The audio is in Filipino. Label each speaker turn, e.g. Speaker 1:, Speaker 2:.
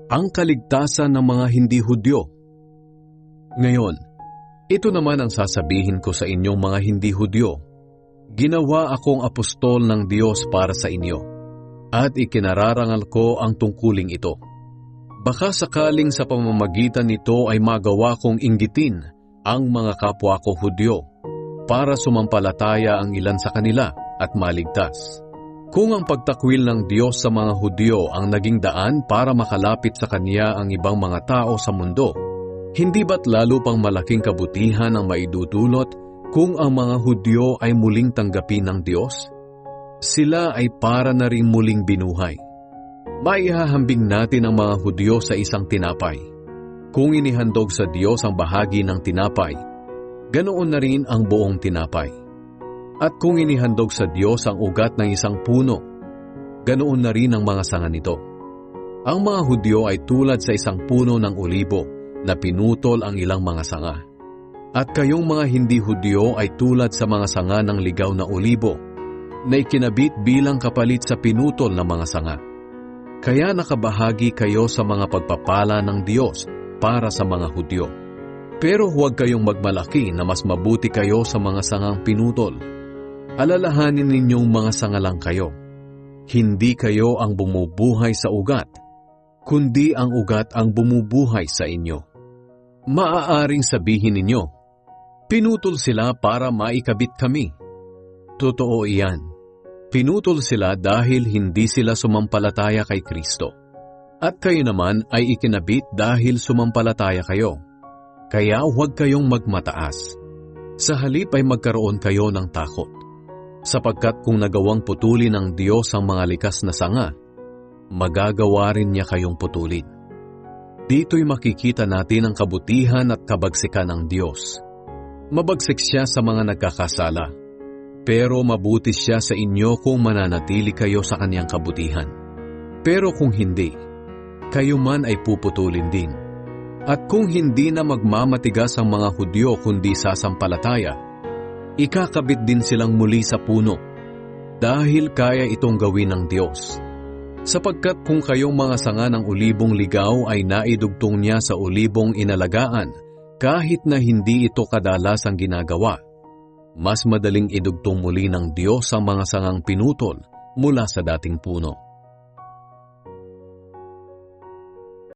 Speaker 1: ang kaligtasan ng mga hindi Hudyo. Ngayon, ito naman ang sasabihin ko sa inyong mga hindi Hudyo. Ginawa akong apostol ng Diyos para sa inyo, at ikinararangal ko ang tungkuling ito. Baka sakaling sa pamamagitan nito ay magawa kong inggitin ang mga kapwa ko Hudyo para sumampalataya ang ilan sa kanila at maligtas. Kung ang pagtakwil ng Diyos sa mga Hudyo ang naging daan para makalapit sa Kanya ang ibang mga tao sa mundo, hindi ba't lalo pang malaking kabutihan ang maidudulot kung ang mga Hudyo ay muling tanggapin ng Diyos? Sila ay para na rin muling binuhay. Maihahambing natin ang mga Hudyo sa isang tinapay. Kung inihandog sa Diyos ang bahagi ng tinapay, ganoon na rin ang buong tinapay. At kung inihandog sa Diyos ang ugat ng isang puno, ganoon na rin ang mga sanga nito. Ang mga Hudyo ay tulad sa isang puno ng olibo na pinutol ang ilang mga sanga. At kayong mga hindi Hudyo ay tulad sa mga sanga ng ligaw na olibo na ikinabit bilang kapalit sa pinutol na mga sanga. Kaya nakabahagi kayo sa mga pagpapala ng Diyos para sa mga Hudyo. Pero huwag kayong magmalaki na mas mabuti kayo sa mga sangang pinutol. Alalahanin ninyong mga sanga lang kayo. Hindi kayo ang bumubuhay sa ugat, kundi ang ugat ang bumubuhay sa inyo. Maaaring sabihin ninyo, pinutol sila para maikabit kami. Totoo iyan. Pinutol sila dahil hindi sila sumampalataya kay Kristo. At kayo naman ay ikinabit dahil sumampalataya kayo. Kaya huwag kayong magmataas. Sa halip ay magkaroon kayo ng takot. Sapagkat kung nagawang putulin ng Diyos ang mga likas na sanga, magagawa rin niya kayong putulin. Dito'y makikita natin ang kabutihan at kabagsikan ng Diyos. Mabagsik siya sa mga nagkakasala, pero mabuti siya sa inyo kung mananatili kayo sa kanyang kabutihan. Pero kung hindi, kayo man ay puputulin din. At kung hindi na magmamatigas ang mga Hudyo kundi sasampalataya, ikakabit din silang muli sa puno, dahil kaya itong gawin ng Diyos. Sapagkat kung kayong mga sanga ng olibong ligaw ay naidugtong niya sa olibong inalagaan, kahit na hindi ito kadalas ang ginagawa, mas madaling idugtong muli ng Diyos ang mga sangang pinutol mula sa dating puno.